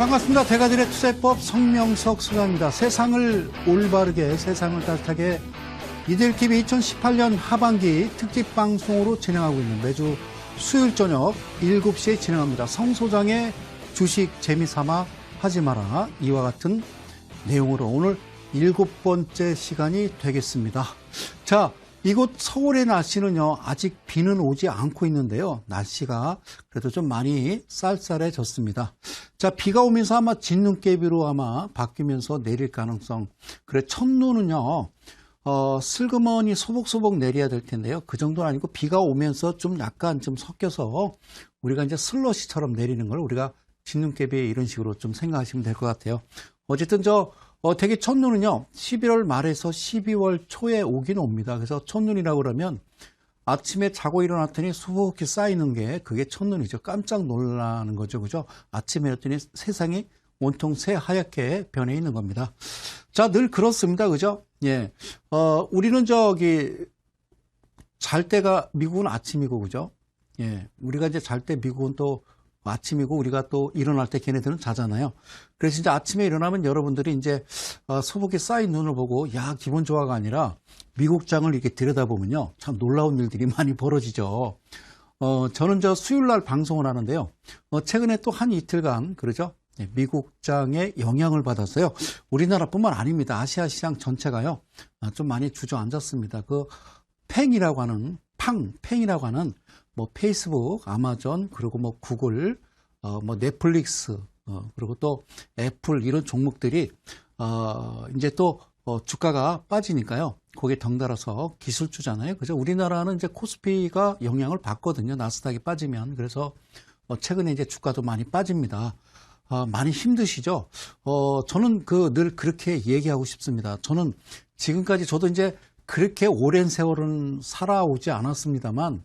반갑습니다. 대가들의 투자법 성명석 소장입니다. 세상을 올바르게, 세상을 따뜻하게 이데일TV 2018년 하반기 특집 방송으로 진행하고 있는 매주 수요일 저녁 7시에 진행합니다. 성 소장의 주식 재미삼아 하지 마라. 이와 같은 내용으로 오늘 7번째 시간이 되겠습니다. 자, 이곳 서울의 날씨는요, 아직 비는 오지 않고 있는데요. 날씨가 그래도 좀 많이 쌀쌀해졌습니다. 자, 비가 오면서 아마 진눈깨비로 아마 바뀌면서 내릴 가능성. 그래, 첫눈은요, 슬그머니 소복소복 내려야 될 텐데요. 그 정도는 아니고 비가 오면서 좀 약간 좀 섞여서 우리가 이제 슬러시처럼 내리는 걸 우리가 진눈깨비 이런 식으로 좀 생각하시면 될 것 같아요. 어쨌든 되게 첫눈은요, 11월 말에서 12월 초에 오긴 옵니다. 그래서 첫눈이라고 그러면 아침에 자고 일어났더니 수북히 쌓이는 게 그게 첫눈이죠. 깜짝 놀라는 거죠. 그죠? 아침에 일어났더니 세상이 온통 새하얗게 변해 있는 겁니다. 자, 늘 그렇습니다. 그죠? 예. 우리는 잘 때가 미국은 아침이고, 그죠? 예. 우리가 이제 잘 때 미국은 또 아침이고 우리가 또 일어날 때 걔네들은 자잖아요. 그래서 이제 아침에 일어나면 여러분들이 이제 소복에 쌓인 눈을 보고 야, 기분 좋아가 아니라 미국장을 이렇게 들여다보면요, 참 놀라운 일들이 많이 벌어지죠. 저는 수요일 날 방송을 하는데요. 최근에 또 한 이틀간 그러죠. 미국장의 영향을 받았어요. 우리나라뿐만 아닙니다. 아시아 시장 전체가요, 좀 많이 주저앉았습니다. 팽이라고 하는 뭐 페이스북, 아마존, 그리고 뭐 구글, 뭐 넷플릭스, 그리고 또 애플 이런 종목들이 이제 또 주가가 빠지니까요. 거기에 덩달아서 기술주잖아요. 그죠? 우리나라는 이제 코스피가 영향을 받거든요. 나스닥이 빠지면. 그래서 최근에 이제 주가도 많이 빠집니다. 많이 힘드시죠? 저는 늘 그렇게 얘기하고 싶습니다. 저는 지금까지 저도 이제 그렇게 오랜 세월은 살아오지 않았습니다만,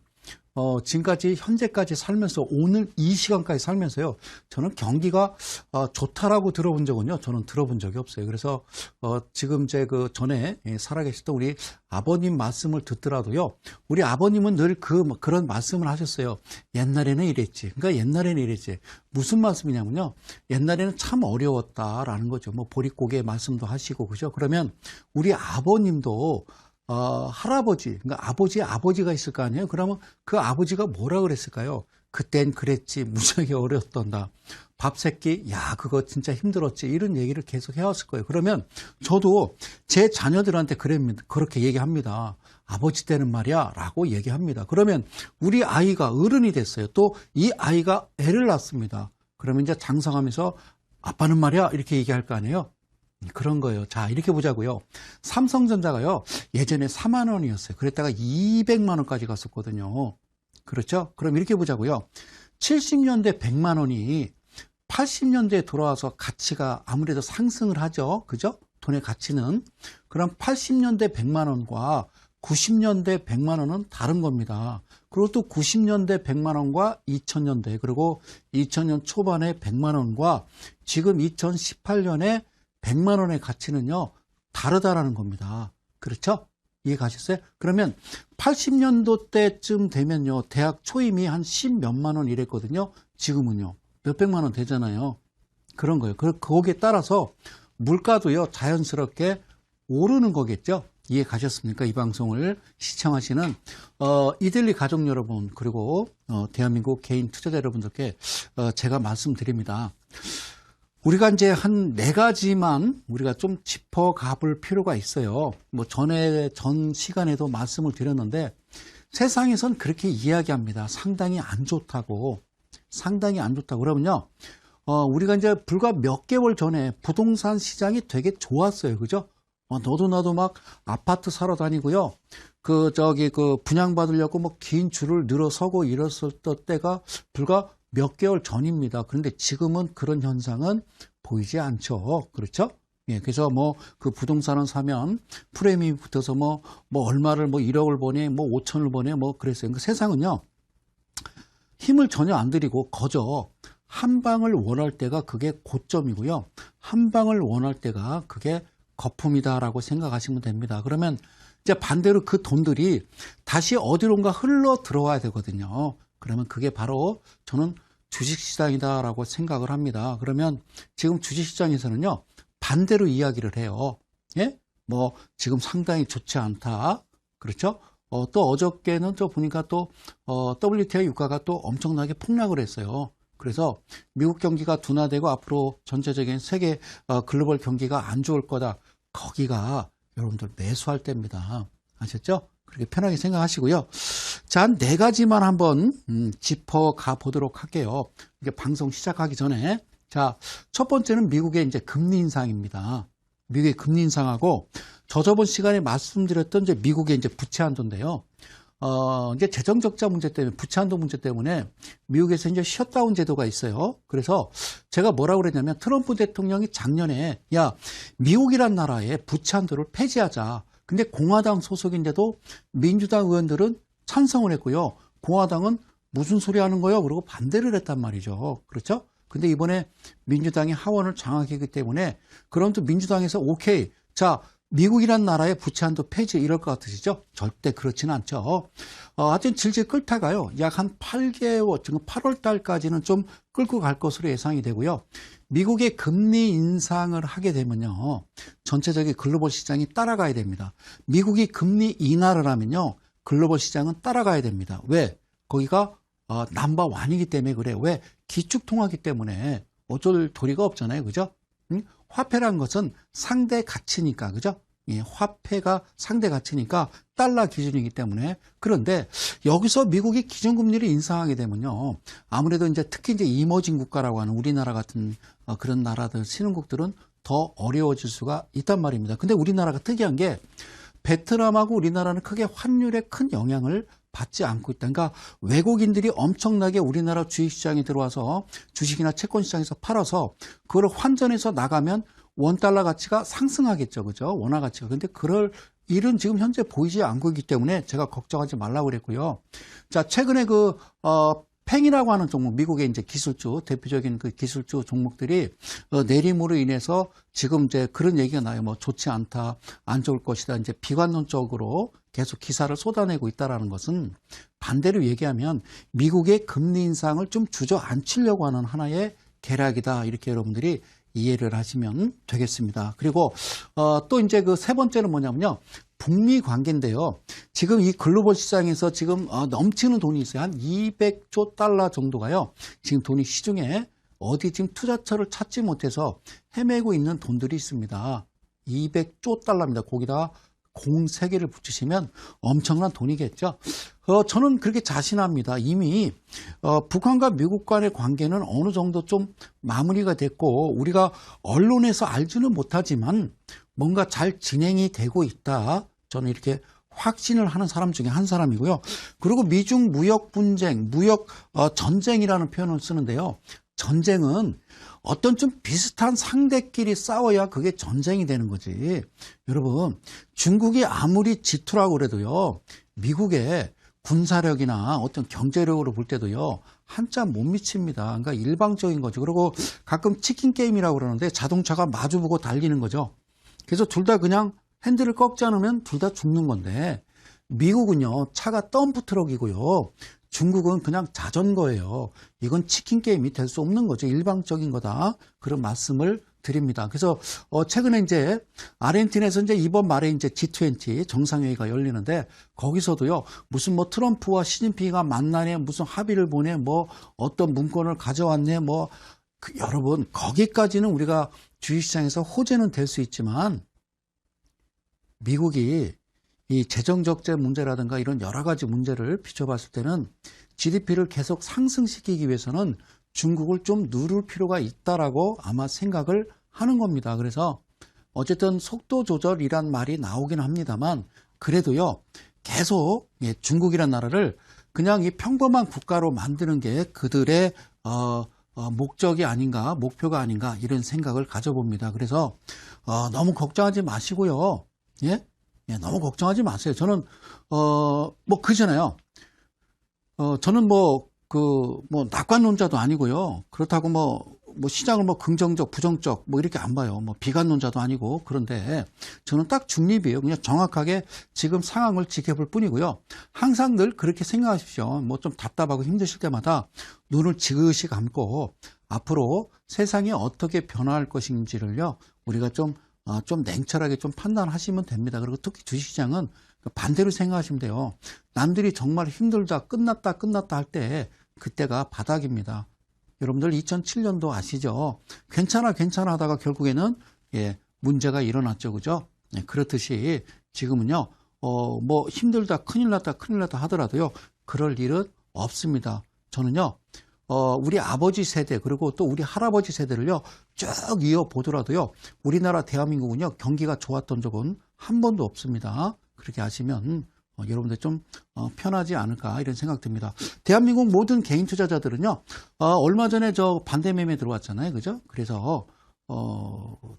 지금까지 현재까지 살면서 오늘 이 시간까지 살면서요, 저는 경기가 좋다라고 들어본 적은요, 저는 들어본 적이 없어요. 그래서 지금 전에 살아계셨던 우리 아버님 말씀을 듣더라도요, 우리 아버님은 늘 그런 말씀을 하셨어요. 옛날에는 이랬지. 그러니까 옛날에는 이랬지. 무슨 말씀이냐면요, 옛날에는 참 어려웠다라는 거죠. 뭐 보릿고개 말씀도 하시고, 그죠? 그러면 우리 아버님도 할아버지, 그러니까 아버지가 있을 거 아니에요? 그러면 그 아버지가 뭐라 그랬을까요? 그땐 그랬지, 무지하게 어려웠던다. 밥 새끼, 야, 그거 진짜 힘들었지. 이런 얘기를 계속 해왔을 거예요. 그러면 저도 제 자녀들한테 그렇게 얘기합니다. 아버지 때는 말이야, 라고 얘기합니다. 그러면 우리 아이가 어른이 됐어요. 또 이 아이가 애를 낳습니다. 그러면 이제 장성하면서 아빠는 말이야, 이렇게 얘기할 거 아니에요? 그런 거예요. 자, 이렇게 보자고요. 삼성전자가요, 예전에 4만 원이었어요. 그랬다가 200만 원까지 갔었거든요. 그렇죠? 그럼 이렇게 보자고요. 70년대 100만 원이 80년대에 돌아와서 가치가 아무래도 상승을 하죠. 그죠? 돈의 가치는. 그럼 80년대 100만 원과 90년대 100만 원은 다른 겁니다. 그리고 또 90년대 100만 원과 2000년대, 그리고 2000년 초반에 100만 원과 지금 2018년에 100만 원의 가치는요, 다르다라는 겁니다. 그렇죠? 이해 가셨어요? 그러면 80년도 때쯤 되면요, 대학 초임이 한 10몇만 원 이랬거든요. 지금은요, 몇백만 원 되잖아요. 그런 거예요. 거기에 따라서 물가도요, 자연스럽게 오르는 거겠죠? 이해 가셨습니까? 이 방송을 시청하시는 이데일리 가족 여러분, 그리고 대한민국 개인 투자자 여러분들께 제가 말씀드립니다. 우리가 이제 한 4가지만 우리가 좀 짚어가 볼 필요가 있어요. 뭐 전 시간에도 말씀을 드렸는데, 세상에선 그렇게 이야기합니다. 상당히 안 좋다고. 상당히 안 좋다고. 그러면요, 우리가 이제 불과 몇 개월 전에 부동산 시장이 되게 좋았어요. 그죠? 너도 나도 막 아파트 사러 다니고요. 분양받으려고 뭐 긴 줄을 늘어서고 이랬을 때가 불과 몇 개월 전입니다. 그런데 지금은 그런 현상은 보이지 않죠. 그렇죠? 예, 그래서 그 부동산을 사면 프레미엄이 붙어서 얼마를 1억을 버니 5천을 버니 그랬어요. 그러니까 세상은요, 힘을 전혀 안 들이고 거저 한 방을 원할 때가 그게 고점이고요. 한 방을 원할 때가 그게 거품이다라고 생각하시면 됩니다. 그러면 이제 반대로 그 돈들이 다시 어디론가 흘러 들어와야 되거든요. 그러면 그게 바로 저는 주식시장이다라고 생각을 합니다. 그러면 지금 주식시장에서는요, 반대로 이야기를 해요. 예? 뭐, 지금 상당히 좋지 않다. 그렇죠? 또 어저께는 또 보니까 또, WTI 유가가 또 엄청나게 폭락을 했어요. 그래서 미국 경기가 둔화되고 앞으로 전체적인 세계 글로벌 경기가 안 좋을 거다. 거기가 여러분들 매수할 때입니다. 아셨죠? 그렇게 편하게 생각하시고요. 자, 한 4가지만 한번 짚어가 보도록 할게요. 이게 방송 시작하기 전에. 자, 첫 번째는 미국의 이제 금리 인상입니다. 미국의 금리 인상하고 저번 시간에 말씀드렸던 이제 미국의 이제 부채 한도인데요. 이제 재정 적자 문제 때문에, 부채 한도 문제 때문에 미국에서 이제 셧다운 제도가 있어요. 그래서 제가 뭐라고 그랬냐면 트럼프 대통령이 작년에 야, 미국이란 나라의 부채 한도를 폐지하자. 근데 공화당 소속인데도 민주당 의원들은 찬성을 했고요. 공화당은 무슨 소리 하는 거예요? 그러고 반대를 했단 말이죠. 그렇죠? 근데 이번에 민주당이 하원을 장악했기 때문에 그럼 또 민주당에서 오케이. 자, 미국이란 나라의 부채 한도 폐지 이럴 것 같으시죠? 절대 그렇지는 않죠. 하여튼 질질 끌다가요. 약 한 8개월, 지금 8월 달까지는 좀 끌고 갈 것으로 예상이 되고요. 미국의 금리 인상을 하게 되면요. 전체적인 글로벌 시장이 따라가야 됩니다. 미국이 금리 인하를 하면요. 글로벌 시장은 따라가야 됩니다. 왜? 거기가 넘버 원이기 때문에 그래요. 왜? 기축통화기 때문에 어쩔 도리가 없잖아요. 그죠? 화폐란 것은 상대 가치니까, 그죠? 예, 화폐가 상대 가치니까 달러 기준이기 때문에. 그런데 여기서 미국이 기준금리를 인상하게 되면요. 아무래도 이제 특히 이제 이머징 국가라고 하는 우리나라 같은 그런 나라들, 신흥국들은 더 어려워질 수가 있단 말입니다. 근데 우리나라가 특이한 게 베트남하고 우리나라는 크게 환율에 큰 영향을 받지 않고 있다. 그러니까 외국인들이 엄청나게 우리나라 주식시장에 들어와서 주식이나 채권시장에서 팔아서 그걸 환전해서 나가면 원달러 가치가 상승하겠죠. 그죠? 원화 가치가. 근데 그럴 일은 지금 현재 보이지 않고 있기 때문에 제가 걱정하지 말라고 그랬고요. 자, 최근에 팽이라고 하는 종목, 미국의 이제 기술주, 대표적인 그 기술주 종목들이 내림으로 인해서 지금 이제 그런 얘기가 나요. 뭐 좋지 않다, 안 좋을 것이다. 이제 비관론적으로 계속 기사를 쏟아내고 있다라는 것은 반대로 얘기하면 미국의 금리 인상을 좀 주저앉히려고 하는 하나의 계략이다. 이렇게 여러분들이 이해를 하시면 되겠습니다. 그리고 또 이제 그 세 번째는 뭐냐면요. 북미 관계인데요. 지금 이 글로벌 시장에서 지금 넘치는 돈이 있어요. 한 200조 달러 정도가요. 지금 돈이 시중에 어디 지금 투자처를 찾지 못해서 헤매고 있는 돈들이 있습니다. 200조 달러입니다. 거기다가 03개를 붙이시면 엄청난 돈이겠죠. 저는 그렇게 자신합니다. 이미 북한과 미국 간의 관계는 어느 정도 좀 마무리가 됐고 우리가 언론에서 알지는 못하지만 뭔가 잘 진행이 되고 있다. 저는 이렇게 확신을 하는 사람 중에 한 사람이고요. 그리고 미중 무역 분쟁, 무역 전쟁이라는 표현을 쓰는데요. 전쟁은 어떤 좀 비슷한 상대끼리 싸워야 그게 전쟁이 되는 거지. 여러분, 중국이 아무리 지투라고 그래도요, 미국의 군사력이나 어떤 경제력으로 볼 때도요, 한참 못 미칩니다. 그러니까 일방적인 거죠. 그리고 가끔 치킨 게임이라고 그러는데 자동차가 마주보고 달리는 거죠. 그래서 둘 다 그냥 핸들을 꺾지 않으면 둘 다 죽는 건데, 미국은요, 차가 덤프 트럭이고요. 중국은 그냥 자전거예요. 이건 치킨 게임이 될 수 없는 거죠. 일방적인 거다. 그런 말씀을 드립니다. 그래서 최근에 이제 아르헨티나에서 이제 이번 말에 이제 G20 정상회의가 열리는데 거기서도요. 무슨 뭐 트럼프와 시진핑이가 만나네, 무슨 합의를 보내, 뭐 어떤 문건을 가져왔네, 뭐 여러분 거기까지는 우리가 주식시장에서 호재는 될 수 있지만 미국이 이 재정적재 문제라든가 이런 여러 가지 문제를 비춰봤을 때는 GDP를 계속 상승시키기 위해서는 중국을 좀 누를 필요가 있다라고 아마 생각을 하는 겁니다. 그래서 어쨌든 속도 조절이란 말이 나오긴 합니다만 그래도요 계속 중국이란 나라를 그냥 이 평범한 국가로 만드는 게 그들의 목적이 아닌가, 목표가 아닌가 이런 생각을 가져봅니다. 그래서 너무 걱정하지 마시고요. 예? 예, 너무 걱정하지 마세요. 저는 그잖아요. 저는 낙관론자도 아니고요. 그렇다고 뭐 시장을 뭐 긍정적, 부정적 뭐 이렇게 안 봐요. 뭐 비관론자도 아니고. 그런데 저는 딱 중립이에요. 그냥 정확하게 지금 상황을 지켜볼 뿐이고요. 항상 늘 그렇게 생각하십시오. 뭐 좀 답답하고 힘드실 때마다 눈을 지그시 감고 앞으로 세상이 어떻게 변화할 것인지를요, 우리가 좀 냉철하게 좀 판단하시면 됩니다. 그리고 특히 주식시장은 반대로 생각하시면 돼요. 남들이 정말 힘들다, 끝났다 할 때 그때가 바닥입니다. 여러분들 2007년도 아시죠? 괜찮아 하다가 결국에는 문제가 일어났죠. 그죠? 그렇듯이 지금은요, 뭐 힘들다, 큰일 났다 하더라도요, 그럴 일은 없습니다. 저는요, 우리 아버지 세대 그리고 또 우리 할아버지 세대를요 쭉 이어보더라도요, 우리나라 대한민국은요 경기가 좋았던 적은 한 번도 없습니다. 그렇게 아시면 여러분들 좀 편하지 않을까 이런 생각 듭니다. 대한민국 모든 개인 투자자들은요, 얼마 전에 저 반대 매매 들어왔잖아요. 그죠? 그래서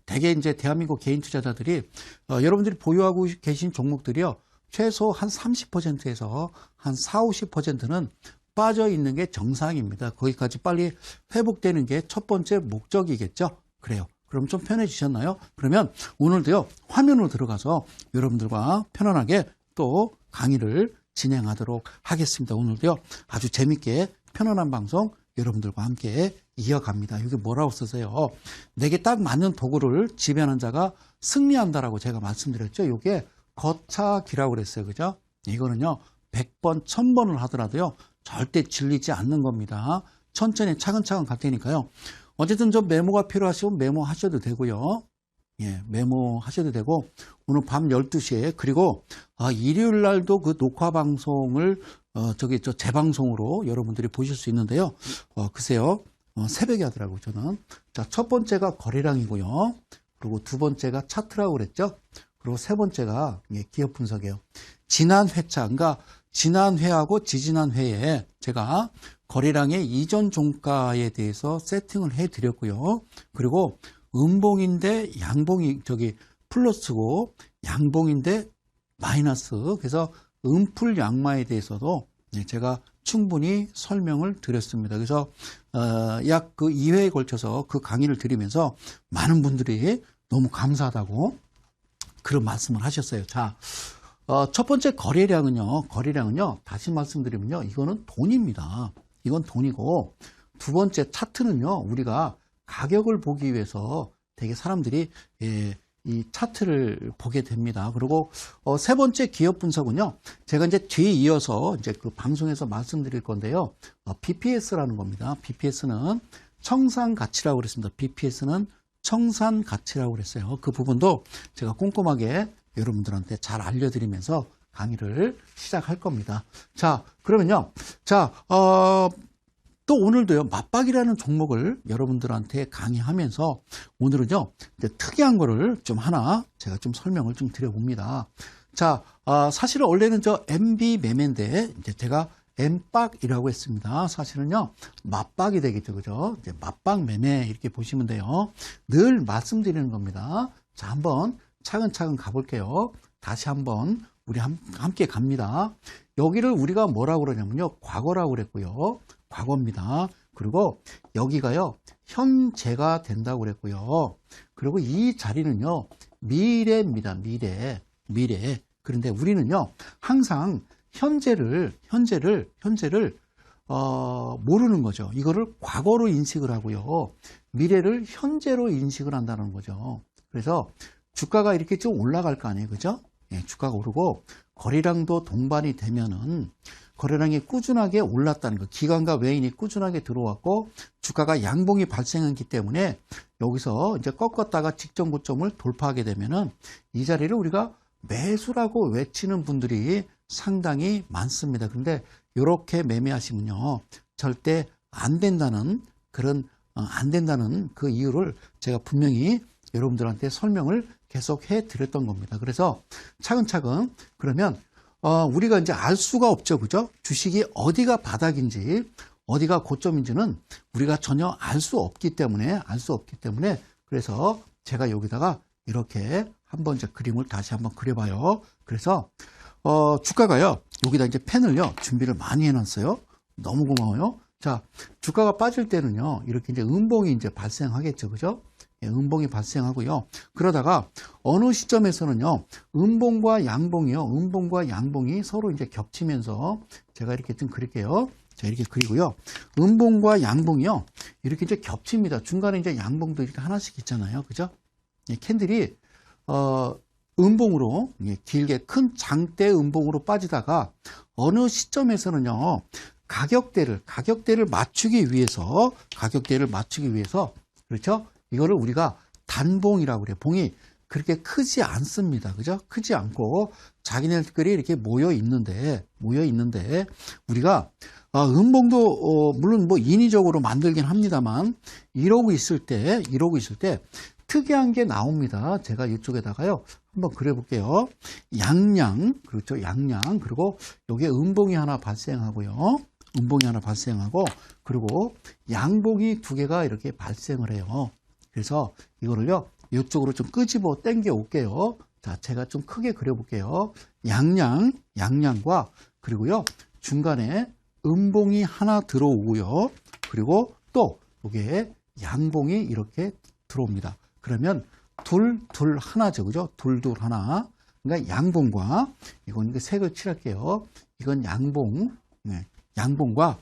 대개 이제 대한민국 개인 투자자들이 여러분들이 보유하고 계신 종목들이요, 최소 한 30%에서 한 40~50%는 빠져 있는 게 정상입니다. 거기까지 빨리 회복되는 게 첫 번째 목적이겠죠. 그래요. 그럼 좀 편해지셨나요? 그러면 오늘도요, 화면으로 들어가서 여러분들과 편안하게 또 강의를 진행하도록 하겠습니다. 오늘도요, 아주 재밌게 편안한 방송 여러분들과 함께 이어갑니다. 이게 뭐라고 써서요, 내게 딱 맞는 도구를 지배하는 자가 승리한다라고 제가 말씀드렸죠. 이게 거차기라고 그랬어요. 그죠? 이거는요, 100번, 1000번을 하더라도요, 절대 질리지 않는 겁니다. 천천히 차근차근 갈 테니까요. 어쨌든 좀 메모가 필요하시면 메모하셔도 되고요. 메모하셔도 되고, 오늘 밤 12시에, 그리고 일요일 날도 그 녹화 방송을 재방송으로 여러분들이 보실 수 있는데요. 글쎄요, 새벽에 하더라고요, 저는. 자, 첫 번째가 거래량이고요. 그리고 두 번째가 차트라고 그랬죠. 그리고 세 번째가 기업 분석이에요. 지난 회차, 그러니까 지난 회하고 지지난 회에 제가 거래량의 이전 종가에 대해서 세팅을 해드렸고요. 그리고 음봉인데 양봉이 플러스고 양봉인데 마이너스. 그래서 음풀 양마에 대해서도 제가 충분히 설명을 드렸습니다. 그래서 약 그 2회에 걸쳐서 그 강의를 드리면서 많은 분들이 너무 감사하다고 그런 말씀을 하셨어요. 자, 첫 번째 거래량은요, 다시 말씀드리면요, 이거는 돈입니다. 이건 돈이고, 두 번째 차트는요, 우리가 가격을 보기 위해서 되게 사람들이 이 차트를 보게 됩니다. 그리고 세 번째 기업 분석은요, 제가 이제 뒤에 이어서 이제 그 방송에서 말씀드릴 건데요, BPS라는 겁니다. BPS는 청산 가치라고 그랬습니다. BPS는 청산 가치라고 그랬어요. 그 부분도 제가 꼼꼼하게 여러분들한테 잘 알려드리면서 강의를 시작할 겁니다. 자, 그러면요. 자, 또 오늘도요, 맞박이라는 종목을 여러분들한테 강의하면서 오늘은요, 이제 특이한 거를 좀 하나 제가 좀 설명을 좀 드려봅니다. 자, 사실은 원래는 저 MB 매매인데 이제 제가 M박이라고 했습니다. 사실은요, 맞박이 되겠죠. 그죠? 이제 맞박 매매 이렇게 보시면 돼요. 늘 말씀드리는 겁니다. 자, 한번 차근차근 가볼게요. 다시 한번 우리 함께 갑니다. 여기를 우리가 뭐라고 그러냐면요, 과거라고 그랬고요. 과거입니다. 그리고 여기가요, 현재가 된다고 그랬고요. 그리고 이 자리는요, 미래입니다. 미래. 그런데 우리는요, 항상 현재를 모르는 거죠. 이거를 과거로 인식을 하고요, 미래를 현재로 인식을 한다는 거죠. 그래서 주가가 이렇게 좀 올라갈 거 아니에요. 그죠? 주가가 오르고 거래량도 동반이 되면은 거래량이 꾸준하게 올랐다는 거, 기관과 외인이 꾸준하게 들어왔고 주가가 양봉이 발생했기 때문에 여기서 이제 꺾었다가 직전 고점을 돌파하게 되면은 이 자리를 우리가 매수라고 외치는 분들이 상당히 많습니다. 그런데 이렇게 매매하시면요, 절대 안 된다는 그 이유를 제가 분명히 여러분들한테 설명을 계속 해 드렸던 겁니다. 그래서 차근차근, 그러면 우리가 이제 알 수가 없죠. 그죠? 주식이 어디가 바닥인지 어디가 고점인지는 우리가 전혀 알 수 없기 때문에 그래서 제가 여기다가 이렇게 한번 이제 그림을 다시 한번 그려봐요. 그래서 주가가요, 여기다 이제 펜을요 준비를 많이 해놨어요. 너무 고마워요. 자, 주가가 빠질 때는요, 이렇게 이제 음봉이 이제 발생하겠죠. 그죠? 예, 음봉이 발생하고요. 그러다가 어느 시점에서는요, 음봉과 양봉이 서로 이제 겹치면서 제가 이렇게 좀 그릴게요. 자, 이렇게 그리고요. 음봉과 양봉이요, 이렇게 이제 겹칩니다. 중간에 이제 양봉도 이렇게 하나씩 있잖아요. 그죠? 예, 캔들이, 음봉으로, 예, 길게 큰 장대 음봉으로 빠지다가 어느 시점에서는요, 가격대를 맞추기 위해서, 그렇죠? 이거를 우리가 단봉이라고 그래요. 봉이 그렇게 크지 않습니다. 그죠? 크지 않고 자기네들끼리 이렇게 모여 있는데, 우리가, 음봉도, 물론 뭐 인위적으로 만들긴 합니다만, 이러고 있을 때, 특이한 게 나옵니다. 제가 이쪽에다가요, 한번 그려볼게요. 양양, 그렇죠? 양양. 그리고 여기에 음봉이 하나 발생하고요. 그리고 양봉이 두 개가 이렇게 발생을 해요. 그래서 이거를요, 이쪽으로 좀 끄집어 당겨 올게요. 자, 제가 좀 크게 그려볼게요. 양양과, 그리고요, 중간에 음봉이 하나 들어오고요. 그리고 또, 여기에 양봉이 이렇게 들어옵니다. 그러면 둘 하나죠. 그죠? 둘 하나. 그러니까 양봉과, 이건 이거 색을 칠할게요. 이건 양봉, 네, 양봉과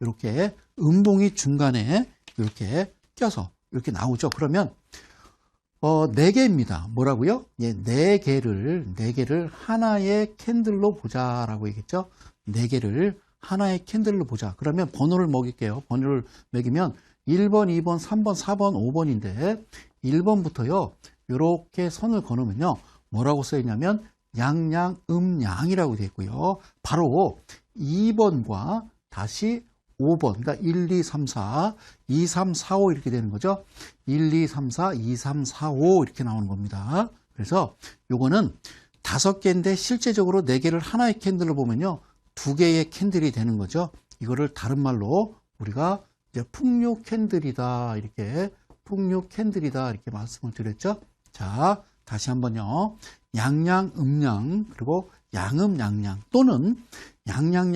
이렇게 음봉이 중간에 이렇게 껴서 이렇게 나오죠. 그러면, 4개입니다. 뭐라고요? 예, 4개를 하나의 캔들로 보자라고 얘기했죠. 4개를 하나의 캔들로 보자. 그러면 번호를 먹일게요. 번호를 먹이면 1번, 2번, 3번, 4번, 5번인데 1번부터요. 이렇게 선을 거으면요. 뭐라고 써 있냐면 양양, 음양이라고 되어 있고요. 바로 2번과 다시 5번, 그러니까 1, 2, 3, 4, 2, 3, 4, 5 이렇게 되는 거죠. 1, 2, 3, 4, 2, 3, 4, 5 이렇게 나오는 겁니다. 그래서 요거는 5개인데 실제적으로 4개를 하나의 캔들로 보면요. 2개의 캔들이 되는 거죠. 이거를 다른 말로 우리가 이제 풍류 캔들이다 이렇게 말씀을 드렸죠. 자, 다시 한번요. 양양, 음양, 그리고 양음, 양양 또는 양양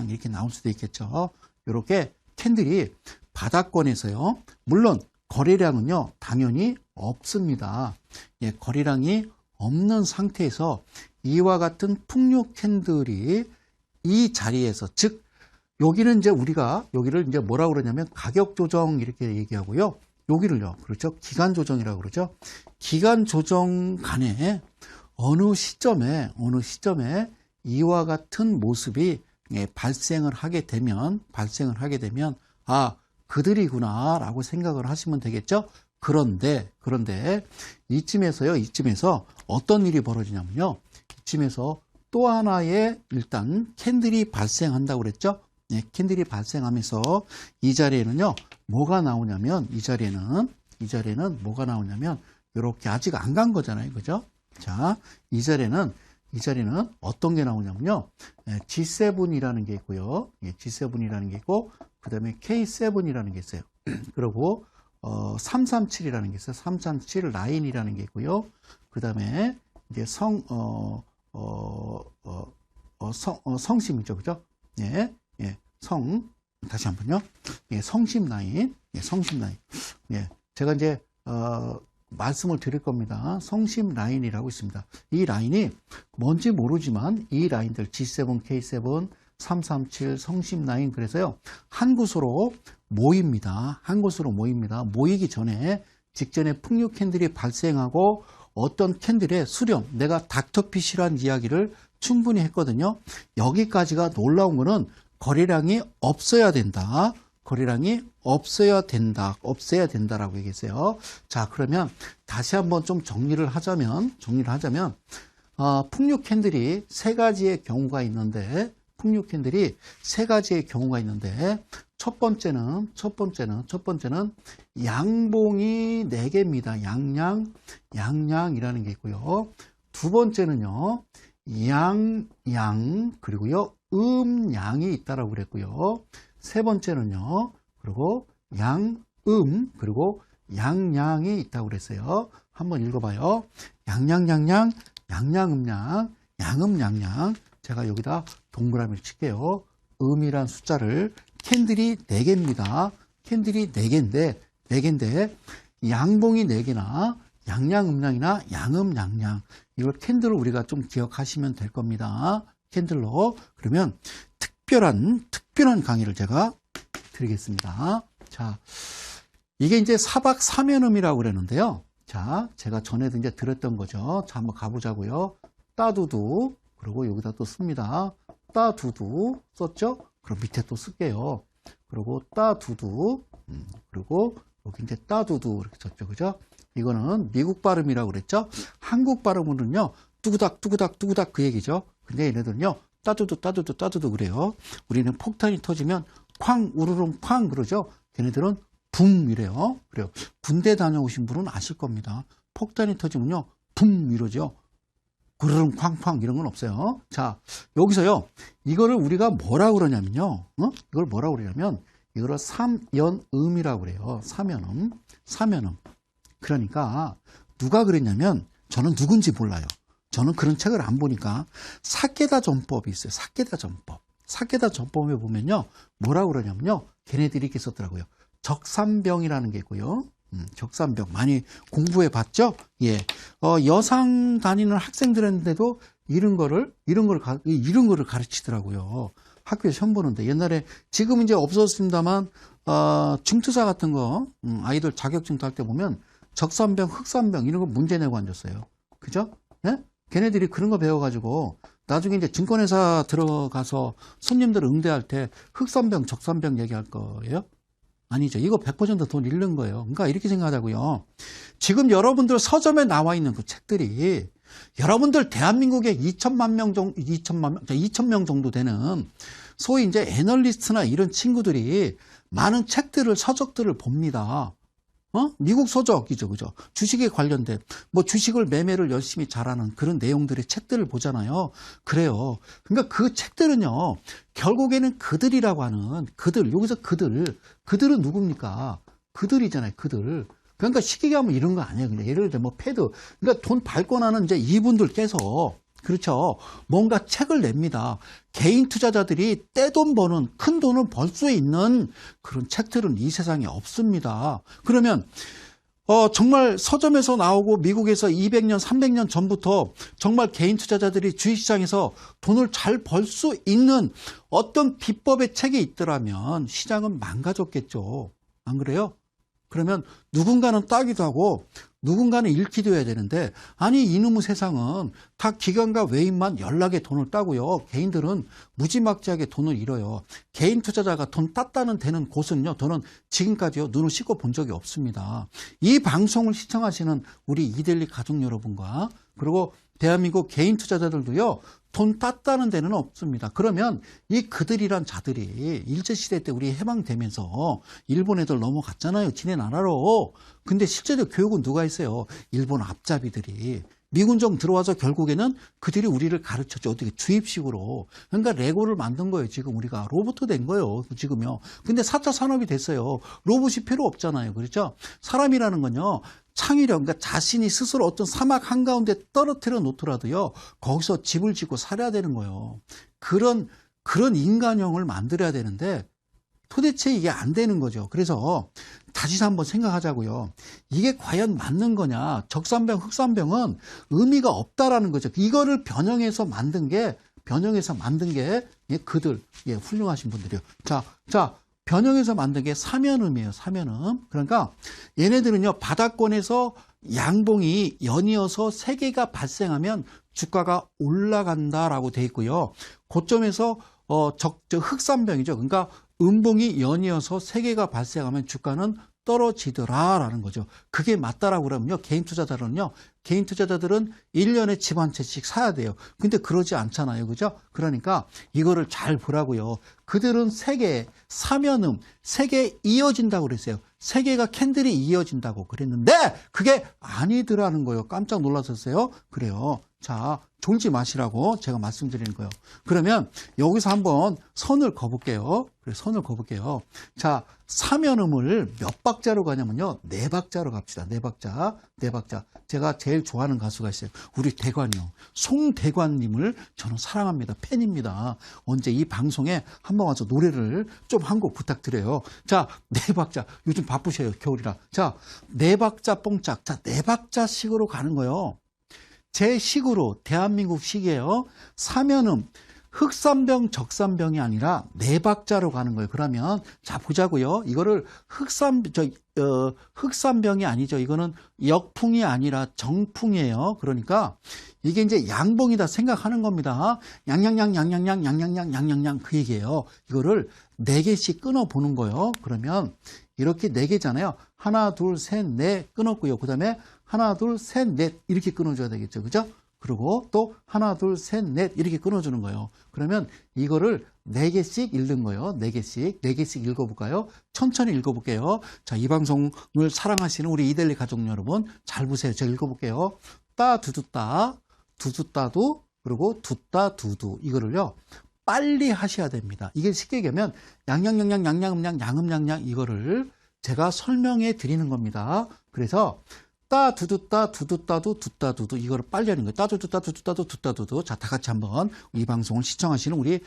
이렇게 나올 수도 있겠죠. 이렇게 캔들이 바닥권에서요. 물론 거래량은요. 당연히 없습니다. 예, 거래량이 없는 상태에서 이와 같은 풍류 캔들이 이 자리에서, 즉 여기는 이제 여기를 이제 뭐라고 그러냐면 가격 조정 이렇게 얘기하고요. 여기를요. 그렇죠? 기간 조정이라고 그러죠. 기간 조정 간에 어느 시점에 이와 같은 모습이 발생을 하게 되면 그들이구나라고 생각을 하시면 되겠죠. 그런데 이쯤에서 어떤 일이 벌어지냐면요. 이쯤에서 또 하나의 일단 캔들이 발생한다고 그랬죠. 네, 캔들이 발생하면서 이 자리에는요. 뭐가 나오냐면 이렇게 아직 안 간 거잖아요. 그죠? 자, 이 자리에는 어떤 게 나오냐면요. G7이라는 게 있고요. G7이라는 게 있고, 그 다음에 K7이라는 게 있어요. 그리고, 337이라는 게 있어요. 337 라인이라는 게 있고요. 그 다음에, 이제 성심이죠. 그죠? 예, 다시 한 번요. 예, 성심 라인. 예, 제가 이제, 말씀을 드릴 겁니다. 성심 라인이라고 있습니다. 이 라인이 뭔지 모르지만 이 라인들 G7, K7, 337 성심 라인 그래서요. 한 곳으로 모입니다. 모이기 전에 직전에 풍류 캔들이 발생하고 어떤 캔들의 수령, 내가 닥터피쉬라는 이야기를 충분히 했거든요. 여기까지가 놀라운 거는 거래량이 없어야 된다라고 얘기했어요. 자, 그러면 다시 한번 좀 정리를 하자면, 풍류 캔들이 세 가지의 경우가 있는데, 첫 번째는 양봉이 4개입니다. 양양이라는 게 있고요. 두 번째는요, 양양, 그리고요, 음양이 있다라고 그랬고요. 세 번째는요, 그리고 그리고 양양이 있다고 그랬어요. 한번 읽어봐요. 양양양양, 양양음양, 양음양양. 제가 여기다 동그라미를 칠게요. 음이란 숫자를 캔들이 4개입니다. 캔들이 4개인데 양봉이 4개나 양양, 음양이나 양음, 양양. 이걸 캔들을 우리가 좀 기억하시면 될 겁니다. 캔들로. 그러면 특별한 강의를 제가 드리겠습니다. 자, 이게 이제 사박 사면음이라고 그랬는데요. 자, 제가 전에도 이제 들었던 거죠. 자, 한번 가보자고요. 따두두. 그리고 여기다 또 씁니다. 따두두 썼죠? 그럼 밑에 또 쓸게요. 그리고 따두두. 그리고 여기 이제 따두두 이렇게 썼죠. 그죠? 이거는 미국 발음이라고 그랬죠? 한국 발음으로는요, 뚜구닥 그 얘기죠. 근데 얘네들은요, 따두두 그래요. 우리는 폭탄이 터지면 쾅, 우르릉 쾅 그러죠? 걔네들은 붐 이래요. 그래요. 군대 다녀오신 분은 아실 겁니다. 폭탄이 터지면요, 붐 이러죠. 구르릉 쾅쾅 이런 건 없어요. 자, 여기서요, 이거를 우리가 뭐라고 그러냐면요, 이걸 뭐라고 그러냐면, 이거를 삼연음이라고 그래요. 삼연음. 그러니까 누가 그랬냐면 저는 누군지 몰라요. 저는 그런 책을 안 보니까 사케다 전법이 있어요. 사케다 전법에 보면요. 뭐라고 그러냐면요. 걔네들이 이렇게 썼더라고요. 적산병이라는 게 있고요. 적산병 많이 공부해 봤죠? 예. 여상 다니는 학생들한테도 이런 거를 가르치더라고요. 학교에 시험 보는데 옛날에 지금 이제 없었습니다만 중투사 같은 거 아이들 자격증 딸 때 보면 적산병, 흑산병 이런 거 문제 내고 앉았어요. 그죠? 네? 걔네들이 그런 거 배워가지고 나중에 이제 증권회사 들어가서 손님들 응대할 때 흑산병, 적산병 얘기할 거예요? 아니죠. 이거 100%돈 잃는 거예요. 그러니까 이렇게 생각하자고요. 지금 여러분들 서점에 나와 있는 그 책들이 여러분들 대한민국에 2,000명 정도 되는 소위 이제 애널리스트나 이런 친구들이 많은 책들을, 서적들을 봅니다. 미국 서적이죠, 그죠? 주식에 관련된, 주식을 매매를 열심히 잘하는 그런 내용들의 책들을 보잖아요. 그래요. 그러니까 그 책들은요, 결국에는 그들이라고 하는, 여기서 그들은 누굽니까? 그들이잖아요, 그들. 그러니까 쉽게 하면 이런 거 아니에요. 그냥 예를 들어, 패드. 그러니까 돈 밟고 나는 이제 이분들께서, 그렇죠. 뭔가 책을 냅니다. 개인 투자자들이 떼돈 버는 큰 돈을 벌 수 있는 그런 책들은 이 세상에 없습니다. 그러면 정말 서점에서 나오고 미국에서 200년, 300년 전부터 정말 개인 투자자들이 주식시장에서 돈을 잘 벌 수 있는 어떤 비법의 책이 있더라면 시장은 망가졌겠죠. 안 그래요? 그러면 누군가는 따기도 하고 누군가는 잃기도 해야 되는데 아니 이놈의 세상은 다 기관과 외인만 연락에 돈을 따고요. 개인들은 무지막지하게 돈을 잃어요. 개인 투자자가 돈 땄다는 되는 곳은요. 저는 지금까지요. 눈을 씻고 본 적이 없습니다. 이 방송을 시청하시는 우리 이델리 가족 여러분과 그리고 대한민국 개인 투자자들도요. 돈 땄다는 데는 없습니다. 그러면 이 그들이란 자들이 일제시대 때 우리 해방되면서 일본 애들 넘어갔잖아요. 지네 나라로. 근데 실제로 교육은 누가 했어요? 일본 앞잡이들이. 미군정 들어와서 결국에는 그들이 우리를 가르쳤죠. 어떻게 주입식으로. 그러니까 레고를 만든 거예요. 지금 우리가 로봇 된 거예요. 지금요. 근데 4차 산업이 됐어요. 로봇이 필요 없잖아요. 그렇죠? 사람이라는 건요. 창의력, 그러니까 자신이 스스로 어떤 사막 한가운데 떨어뜨려 놓더라도요, 거기서 집을 짓고 살아야 되는 거예요. 그런 인간형을 만들어야 되는데, 도대체 이게 안 되는 거죠. 그래서 다시 한번 생각하자고요. 이게 과연 맞는 거냐? 적산병, 흑산병은 의미가 없다라는 거죠. 이거를 변형해서 만든 게 그들, 훌륭하신 분들이요. 자, 변형해서 만든 게 사면음이에요. 사면음. 그러니까 얘네들은요. 바닥권에서 양봉이 연이어서 3개가 발생하면 주가가 올라간다라고 돼 있고요. 고점에서 흑산병이죠. 그러니까 음봉이 연이어서 3개가 발생하면 주가는 떨어지더라라는 거죠. 그게 맞다라고 그러면요. 개인 투자자들은 1년에 집 한 채씩 사야 돼요. 근데 그러지 않잖아요. 그죠? 그러니까 이거를 잘 보라고요. 그들은 3개, 사면음, 3개 이어진다고 그랬어요. 3개가 캔들이 이어진다고 그랬는데 그게 아니더라는 거예요. 깜짝 놀랐었어요. 그래요. 자, 졸지 마시라고 제가 말씀드리는 거예요. 그러면 여기서 한번 선을 그어볼게요. 그래, 선을 그어볼게요. 자, 사면음을 몇 박자로 가냐면요. 4박자로 갑시다. 4박자. 4박자. 제가 제일 좋아하는 가수가 있어요. 우리 대관이요. 송대관님을 저는 사랑합니다. 팬입니다. 언제 이 방송에 한번 와서 노래를 좀 한 곡 부탁드려요. 자, 4박자. 요즘 바쁘셔요. 겨울이라. 자, 4박자 뽕짝. 자, 4박자씩으로 가는 거예요. 제 식으로 대한민국 식이에요. 사면음 흑산병 적산병이 아니라 4박자로 가는 거예요. 그러면 자 보자고요. 이거를 흑산병이 아니죠. 이거는 역풍이 아니라 정풍이에요. 그러니까 이게 이제 양봉이다 생각하는 겁니다. 양양양 그 얘기예요. 이거를 4개씩 끊어 보는 거예요. 그러면 이렇게 4개잖아요. 하나, 둘, 셋, 넷 끊었고요. 그 다음에 하나, 둘, 셋, 넷 이렇게 끊어줘야 되겠죠. 그죠? 그리고 또 하나, 둘, 셋, 넷 이렇게 끊어주는 거예요. 그러면 이거를 4개씩 읽는 거예요. 4개씩 읽어볼까요? 천천히 읽어볼게요. 자, 이 방송을 사랑하시는 우리 이델리 가족 여러분 잘 보세요. 제가 읽어볼게요. 따, 두두, 따, 두두, 따두, 그리고 두따, 두두 이거를요. 빨리 하셔야 됩니다. 이게 쉽게 얘기하면 양양양 이거를 제가 설명해 드리는 겁니다. 그래서 따 두두따 두두따두 두따두두 이거를 빨리 하는 거예요. 따두두따 두두따두 두따두두. 자, 다 같이 한번 이 방송을 시청하시는 우리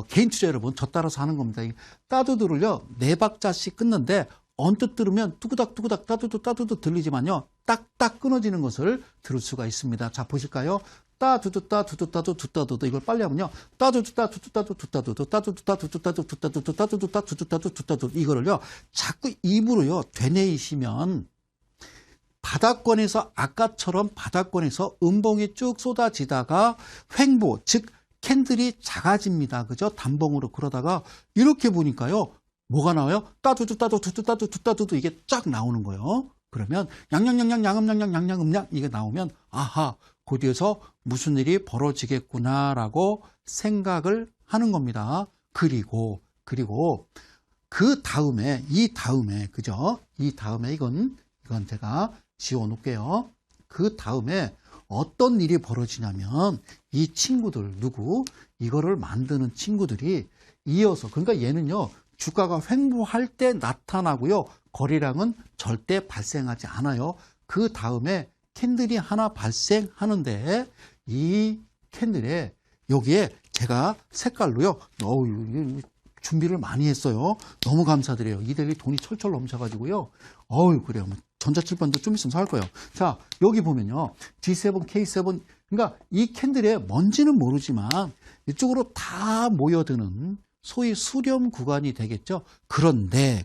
개인 투자 여러분 저 따라서 하는 겁니다. 따두두를요 4박자씩 끊는데 언뜻 들으면 뚜구닥 따두두 들리지만요 딱딱 끊어지는 것을 들을 수가 있습니다. 자, 보실까요? 따두두따 두두따두 두따두두 이걸 빨리 하면요 따두두따 두두따두 두따두두 따두두따 두두따두 두따두두 따두두따 두두따두 두따두두 이거를요 자꾸 입으로요 되뇌이시면 바닥권에서 아까처럼 바닥권에서 음봉이 쭉 쏟아지다가 횡보 즉 캔들이 작아집니다. 그죠? 단봉으로 그러다가 이렇게 보니까요 뭐가 나와요? 따두두따두 두두따두 두따두두 이게 쫙 나오는 거예요. 그러면 양양양 이게 나오면 아하 그 뒤에서 무슨 일이 벌어지겠구나라고 생각을 하는 겁니다. 그리고 그 다음에 그죠? 이 다음에 이건 제가 지워 놓을게요. 그 다음에 어떤 일이 벌어지냐면 이 친구들 이거를 만드는 친구들이 이어서 그러니까 얘는요 주가가 횡보할 때 나타나고요 거래량은 절대 발생하지 않아요. 그 다음에 캔들이 하나 발생하는데 이 캔들에 여기에 제가 색깔로요 준비를 많이 했어요. 너무 감사드려요. 이델리 돈이 철철 넘쳐가지고요. 그래요. 전자칠판도 좀 있으면 살 거예요. 자, 여기 보면요. G7, K7. 그러니까 이 캔들에 뭔지는 모르지만 이쪽으로 다 모여드는 소위 수렴 구간이 되겠죠. 그런데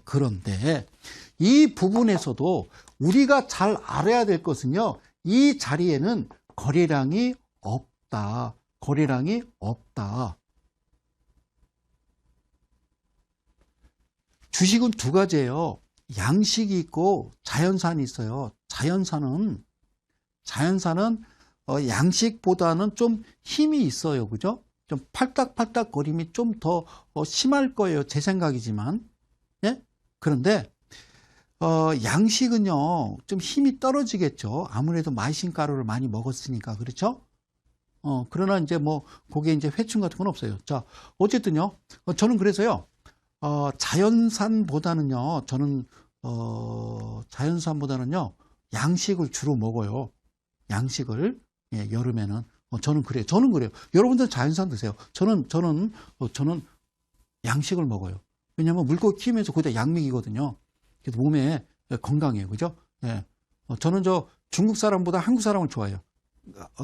이 부분에서도 우리가 잘 알아야 될 것은요. 이 자리에는 거래량이 없다. 주식은 두 가지예요. 양식이 있고 자연산이 있어요. 자연산은 양식보다는 좀 힘이 있어요. 그죠? 좀 팔딱팔딱 거림이 좀 더 심할 거예요. 제 생각이지만. 예? 그런데 양식은요. 좀 힘이 떨어지겠죠. 아무래도 마이신 가루를 많이 먹었으니까. 그렇죠? 그러나 이제 뭐 거기에 이제 회충 같은 건 없어요. 자, 어쨌든요. 저는 그래서요. 자연산보다는요, 양식을 주로 먹어요. 양식을, 예, 여름에는. 저는 그래요. 여러분들 자연산 드세요. 저는 양식을 먹어요. 왜냐면 물고기 키우면서 거기다 양미이거든요. 그래서 몸에 건강해요. 그죠? 예. 저는 중국 사람보다 한국 사람을 좋아해요.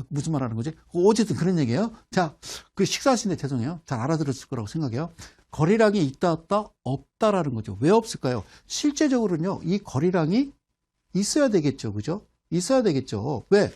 무슨 말 하는 거지? 어쨌든 그런 얘기예요. 자, 그 식사하시는데 죄송해요. 잘 알아들었을 거라고 생각해요. 거래량이 있다 없다라는 거죠. 왜 없을까요? 실제적으로는요, 이 거래량이 있어야 되겠죠. 그죠? 있어야 되겠죠. 왜?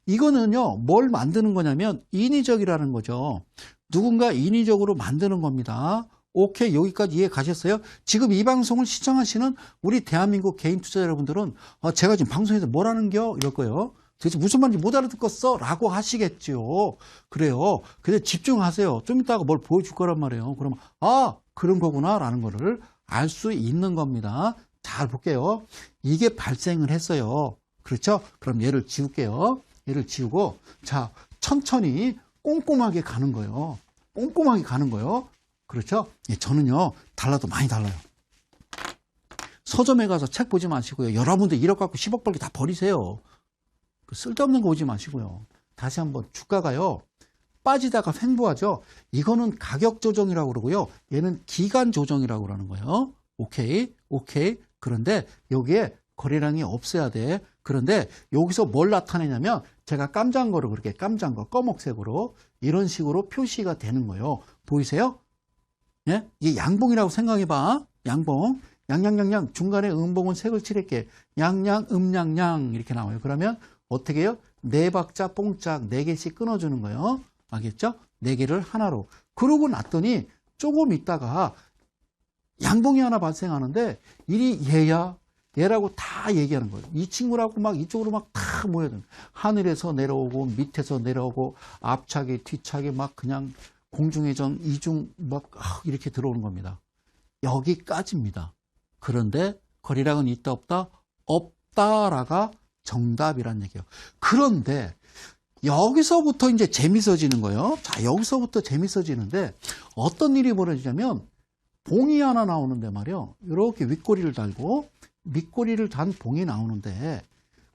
이거는요, 뭘 만드는 거냐면 인위적이라는 거죠. 누군가 인위적으로 만드는 겁니다. 오케이, 여기까지 이해 가셨어요? 지금 이 방송을 시청하시는 우리 대한민국 개인 투자자 여러분들은 제가 지금 방송에서 뭘 하는겨? 이럴 거예요. 도대체 무슨 말인지 못 알아듣겠어? 라고 하시겠죠. 그래요. 근데 집중하세요. 좀 이따가 뭘 보여줄 거란 말이에요. 그러면 그런 거구나 라는 거를 알 수 있는 겁니다. 잘 볼게요. 이게 발생을 했어요. 그렇죠? 그럼 얘를 지울게요. 얘를 지우고, 자, 천천히 꼼꼼하게 가는 거예요. 꼼꼼하게 가는 거예요. 그렇죠? 예, 저는요, 달라도 많이 달라요. 서점에 가서 책 보지 마시고요. 여러분들 1억 갖고 10억 벌기 다 버리세요. 쓸데없는 거 오지 마시고요. 다시 한번 주가가요. 빠지다가 횡보하죠. 이거는 가격 조정이라고 그러고요. 얘는 기간 조정이라고 그러는 거예요. 오케이. 오케이. 그런데 여기에 거래량이 없어야 돼. 그런데 여기서 뭘 나타내냐면 제가 깜장 거로 그렇게 깜장 거 검은색으로 이런 식으로 표시가 되는 거예요. 보이세요? 예? 이게 양봉이라고 생각해 봐. 양봉. 양양양양 중간에 음봉은 색을 칠할게. 양양 음양양 이렇게 나와요. 그러면 어떻게 해요? 네 박자 뽕짝 4개씩 끊어주는 거예요. 알겠죠? 4개를 하나로. 그러고 났더니 조금 있다가 양봉이 하나 발생하는데 일이 얘야 얘라고 다 얘기하는 거예요. 이 친구라고 막 이쪽으로 막 다 모여드는 하늘에서 내려오고 밑에서 내려오고 앞차기 뒤차기 막 그냥 공중의 전 이중 막 이렇게 들어오는 겁니다. 여기까지입니다. 그런데 거래량은 있다 없다? 없다라가 정답이란 얘기예요. 그런데 여기서부터 이제 재밌어지는 거예요. 자, 여기서부터 재밌어지는데 어떤 일이 벌어지냐면 봉이 하나 나오는데 말이요. 이렇게 윗꼬리를 달고 밑꼬리를 단 봉이 나오는데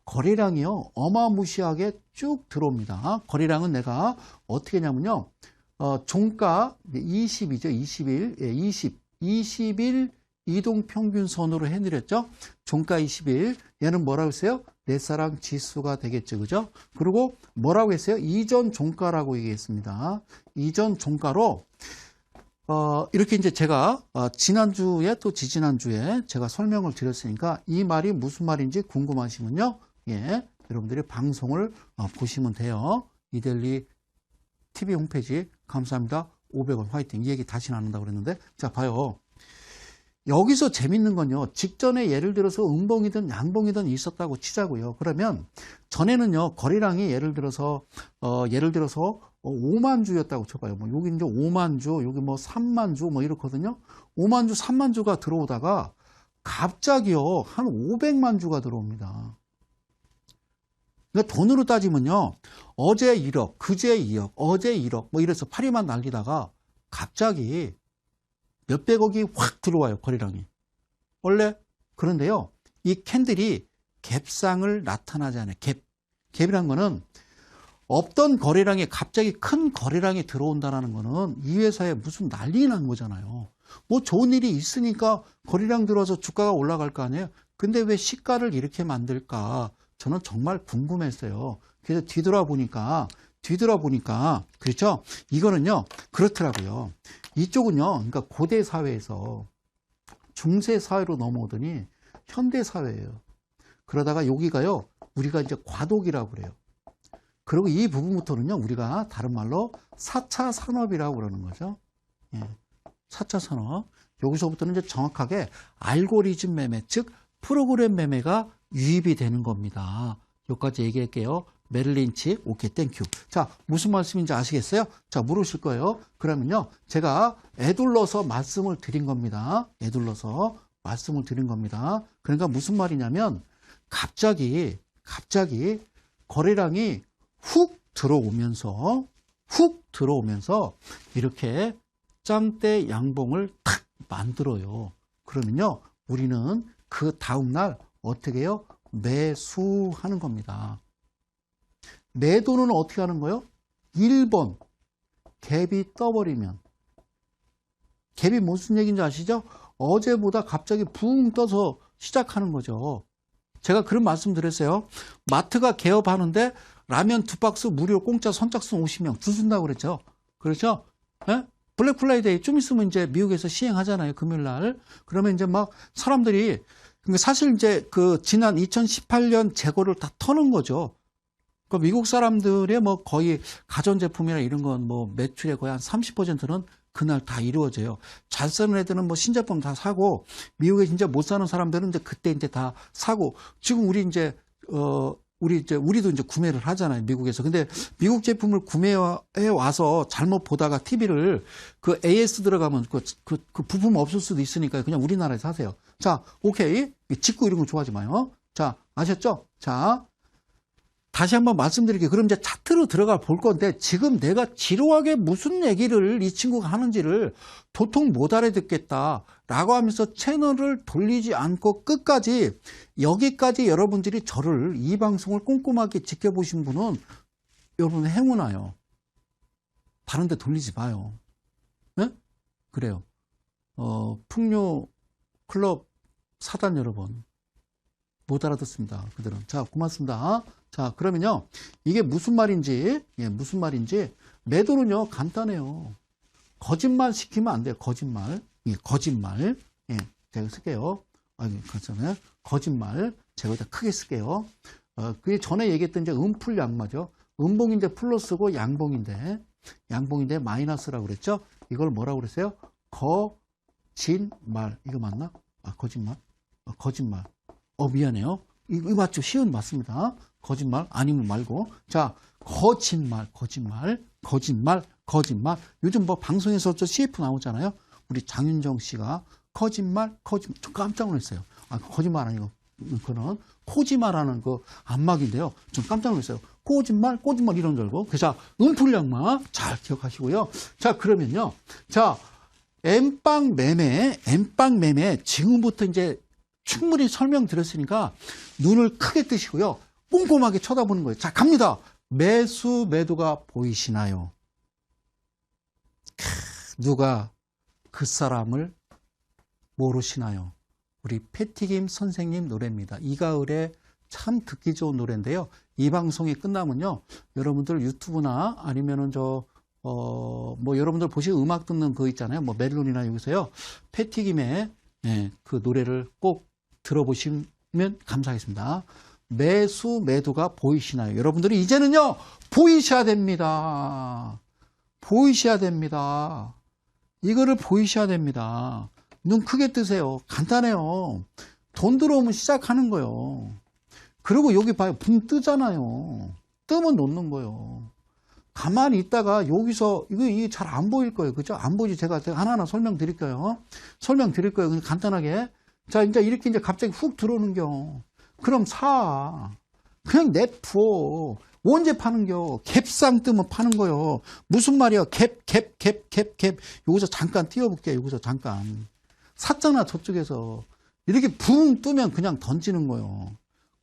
거래량이요. 어마무시하게 쭉 들어옵니다. 거래량은 내가 어떻게 하냐면요. 종가 20이죠. 21, 예, 20일 이동평균선으로 해드렸죠. 종가 20일. 얘는 뭐라고 했어요? 내사랑 지수가 되겠죠. 그죠? 그리고 뭐라고 했어요? 이전 종가라고 얘기했습니다. 이전 종가로, 이렇게 이제 제가, 지난주에 또 지지난주에 제가 설명을 드렸으니까 이 말이 무슨 말인지 궁금하시면요. 예. 여러분들이 방송을 보시면 돼요. 이데일리 TV 홈페이지. 감사합니다. 500원 화이팅. 이 얘기 다시는 안 한다고 그랬는데. 자, 봐요. 여기서 재밌는 건요. 직전에 예를 들어서 음봉이든 양봉이든 있었다고 치자고요. 그러면 전에는요. 거래량이 예를 들어서 5만 주였다고 쳐봐요. 뭐 여기 이제 5만 주, 여기 뭐 3만 주 뭐 이렇거든요. 5만 주, 3만 주가 들어오다가 갑자기요. 한 500만 주가 들어옵니다. 그러니까 돈으로 따지면요. 어제 1억, 그제 2억, 어제 1억 뭐 이래서 파리만 날리다가 갑자기 몇백억이 확 들어와요. 거래량이. 원래 그런데요. 이 캔들이 갭상을 나타나지 않아요. 갭이란 거는 없던 거래량이 갑자기 큰 거래량이 들어온다는 거는 이 회사에 무슨 난리 난 거잖아요. 뭐 좋은 일이 있으니까 거래량 들어와서 주가가 올라갈 거 아니에요. 근데 왜 시가를 이렇게 만들까? 저는 정말 궁금했어요. 그래서 뒤돌아보니까 그렇죠? 이거는요. 그렇더라고요. 이쪽은요. 그러니까 고대 사회에서 중세 사회로 넘어오더니 현대 사회예요. 그러다가 여기가요. 우리가 이제 과도기라고 그래요. 그리고 이 부분부터는요. 우리가 다른 말로 4차 산업이라고 그러는 거죠. 예. 4차 산업. 여기서부터는 이제 정확하게 알고리즘 매매, 즉 프로그램 매매가 유입이 되는 겁니다. 여기까지 얘기할게요. 메릴 린치, 오케이, 땡큐. 자, 무슨 말씀인지 아시겠어요? 자, 물으실 거예요. 그러면요, 제가 애둘러서 말씀을 드린 겁니다. 애둘러서 말씀을 드린 겁니다. 그러니까 무슨 말이냐면, 갑자기 거래량이 훅 들어오면서, 이렇게 짱대 양봉을 탁 만들어요. 그러면요, 우리는 그 다음날 어떻게 해요? 매수하는 겁니다. 매도는 어떻게 하는 거예요? 1번 갭이 떠버리면. 갭이 무슨 얘기인지 아시죠? 어제보다 갑자기 붕 떠서 시작하는 거죠. 제가 그런 말씀 드렸어요. 마트가 개업하는데 라면 2박스 무료 공짜 선착순 50명 줄 준다고 그랬죠. 그렇죠? 예? 블랙 프라이데이 좀 있으면 이제 미국에서 시행하잖아요. 금요일 날. 그러면 이제 막 사람들이 사실 이제 그 지난 2018년 재고를 다 터는 거죠. 그 미국 사람들의 뭐 거의 가전제품이나 이런 건 뭐 매출의 거의 한 30%는 그날 다 이루어져요. 잘 쓰는 애들은 뭐 신제품 다 사고, 미국에 진짜 못 사는 사람들은 이제 그때 이제 다 사고, 지금 우리도 이제 구매를 하잖아요. 미국에서. 근데 미국 제품을 구매해 와서 잘못 보다가 TV를 그 AS 들어가면 그 부품 없을 수도 있으니까 그냥 우리나라에서 하세요. 자, 오케이. 직구 이런 거 좋아하지 마요. 자, 아셨죠? 자. 다시 한번 말씀드릴게요. 그럼 이제 차트로 들어가 볼 건데 지금 내가 지루하게 무슨 얘기를 이 친구가 하는지를 도통 못 알아듣겠다라고 하면서 채널을 돌리지 않고 끝까지 여기까지 여러분들이 저를 이 방송을 꼼꼼하게 지켜보신 분은 여러분 행운아요. 다른 데 돌리지 마요. 네? 그래요. 풍류 클럽 사단 여러분 못 알아듣습니다. 그들은. 자, 고맙습니다. 자, 그러면요. 이게 무슨 말인지, 무슨 말인지, 매도는요, 간단해요. 거짓말 시키면 안 돼요. 거짓말. 거짓말. 제가 쓸게요. 괜찮아요. 거짓말. 제가 일단 크게 쓸게요. 그 전에 얘기했던 이제 음풀 양마죠. 음봉인데 플러스고 양봉인데 마이너스라고 그랬죠. 이걸 뭐라고 그랬어요? 거짓말. 이거 맞나? 거짓말. 거짓말. 미안해요. 이거 맞죠? 시은 맞습니다. 거짓말 아니면 말고. 자, 거짓말. 요즘 뭐 방송에서 저 CF 나오잖아요. 우리 장윤정 씨가 거짓말. 좀 깜짝 놀랐어요. 거짓말 아니고 그거는 코지마라는 그 안막인데요. 좀 깜짝 놀랐어요. 거짓말 이런 줄 알고. 그래서 음풀양마 잘 기억하시고요. 자, 그러면요. 자, 엠빵 매매 지금부터 이제 충분히 설명드렸으니까 눈을 크게 뜨시고요. 꼼꼼하게 쳐다보는 거예요. 자, 갑니다. 매도가 보이시나요? 누가 그 사람을 모르시나요? 우리 패티김 선생님 노래입니다. 이가을에 참 듣기 좋은 노래인데요. 이 방송이 끝나면요. 여러분들 유튜브나 아니면은 뭐 여러분들 보시고 음악 듣는 거 있잖아요. 뭐 멜론이나 여기서요. 패티김의 그 노래를 꼭 들어보시면 감사하겠습니다. 매도가 보이시나요? 여러분들이 이제는요, 보이셔야 됩니다. 이거를 보이셔야 됩니다. 눈 크게 뜨세요. 간단해요. 돈 들어오면 시작하는 거예요. 그리고 여기 봐요. 붕 뜨잖아요. 뜨면 놓는 거예요. 가만히 있다가 여기서, 이게 잘 안 보일 거예요. 그죠? 안 보이지? 제가 하나하나 설명드릴 거예요. 그냥 간단하게. 자, 이렇게 갑자기 훅 들어오는겨. 그럼 사. 그냥 냅둬. 언제 파는겨? 갭상 뜨면 파는 거요. 무슨 말이야? 갭. 여기서 잠깐 띄워볼게요. 여기서 잠깐. 샀잖아, 저쪽에서. 이렇게 붕 뜨면 그냥 던지는 거요.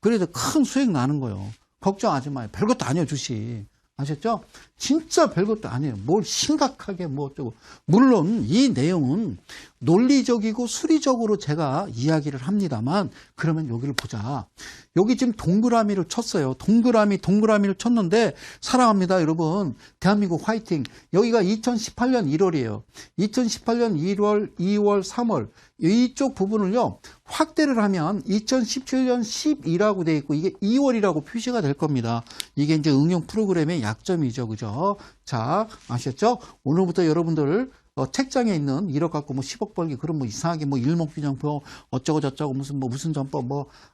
그래서 큰 수익 나는 거요. 걱정하지 마요. 별것도 아니에요, 주식. 아셨죠? 진짜 별것도 아니에요. 뭘 심각하게 뭐 어쩌고. 물론 이 내용은 논리적이고 수리적으로 제가 이야기를 합니다만, 그러면 여기를 보자. 여기 지금 동그라미를 쳤어요. 동그라미를 쳤는데, 사랑합니다, 여러분. 대한민국 화이팅. 여기가 2018년 1월이에요. 2018년 1월, 2월, 3월. 이쪽 부분을요, 확대를 하면 2017년 12라고 되어 있고, 이게 2월이라고 표시가 될 겁니다. 이게 이제 응용 프로그램의 약점이죠. 그죠? 자, 아셨죠? 오늘부터 여러분들, 책장에 있는 1억 갖고 뭐 10억 벌기, 그런 뭐 이상하게 뭐 일목균형표, 어쩌고 무슨 전법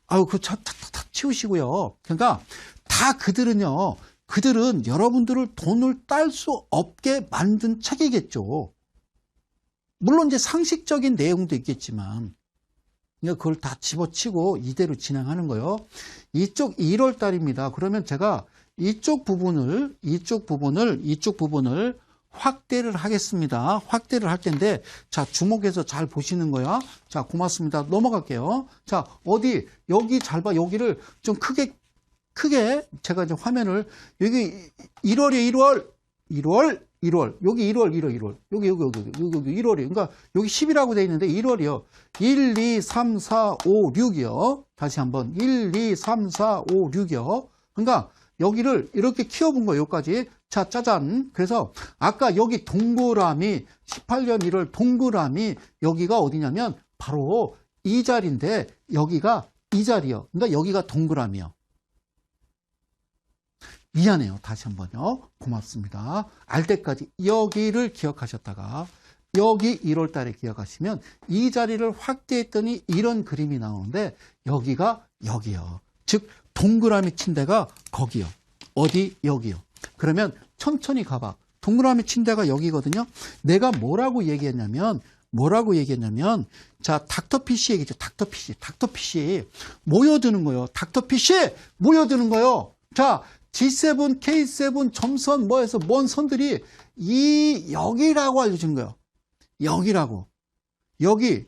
그거 다 치우시고요. 그러니까 다 그들은 여러분들을 돈을 딸 수 없게 만든 책이겠죠. 물론 이제 상식적인 내용도 있겠지만, 그걸 다 집어치고 이대로 진행하는 거예요. 이쪽 1월 달입니다. 그러면 제가 이쪽 부분을 확대를 하겠습니다. 확대를 할 텐데, 자, 주목해서 잘 보시는 거야. 자, 고맙습니다. 넘어갈게요. 자, 여기 잘 봐. 여기를 좀 크게, 제가 이제 화면을, 여기 1월이에요, 1월. 여기 1월. 여기 1월이에요. 그러니까 여기 10이라고 돼 있는데 1월이요. 1, 2, 3, 4, 5, 6이요. 다시 한번. 1, 2, 3, 4, 5, 6이요. 그러니까 여기를 이렇게 키워본 거예요. 여기까지. 자, 짜잔. 그래서 아까 여기 동그라미, 18년 1월 동그라미, 여기가 어디냐면 바로 이 자리인데 여기가 이 자리요. 그러니까 여기가 동그라미요. 미안해요. 다시 한번요. 고맙습니다. 알 때까지 여기를 기억하셨다가 여기 1월 달에 기억하시면 이 자리를 확대했더니 이런 그림이 나오는데 여기가 여기요. 즉 동그라미 친 데가 거기요. 어디? 여기요. 그러면 천천히 가봐. 동그라미 친 데가 여기거든요. 내가 뭐라고 얘기했냐면 자, 닥터피쉬 얘기죠. 닥터피쉬 모여드는 거요. 닥터피쉬 모여드는 거요. 자, G7, K7 점선 뭐해서 뭔 선들이 여기라고 알려주는 거예요. 여기라고. 여기.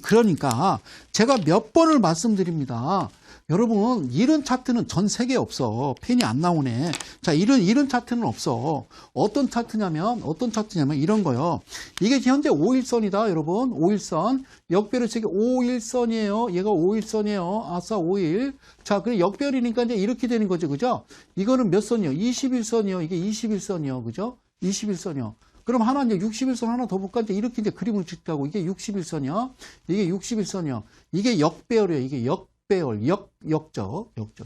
그러니까 제가 몇 번을 말씀드립니다. 여러분, 이런 차트는 전 세계에 없어. 펜이 안 나오네. 자, 이런 차트는 없어. 어떤 차트냐면 이런 거요. 이게 현재 5일선이다, 여러분. 5일선. 역별을 치기 5일선이에요. 얘가 5일선이에요. 아싸, 5일. 자, 그래, 역별이니까 이제 이렇게 되는 거죠. 그죠? 이거는 몇 선이요? 21선이요. 이게 21선이요. 그죠? 21선이요. 그럼 하나 이제 61선 하나 더 볼까? 이제 이렇게 이제 그림을 찍자고. 이게 61선이요. 이게 61선이요. 이게 역배열이에요. 이게 역배열.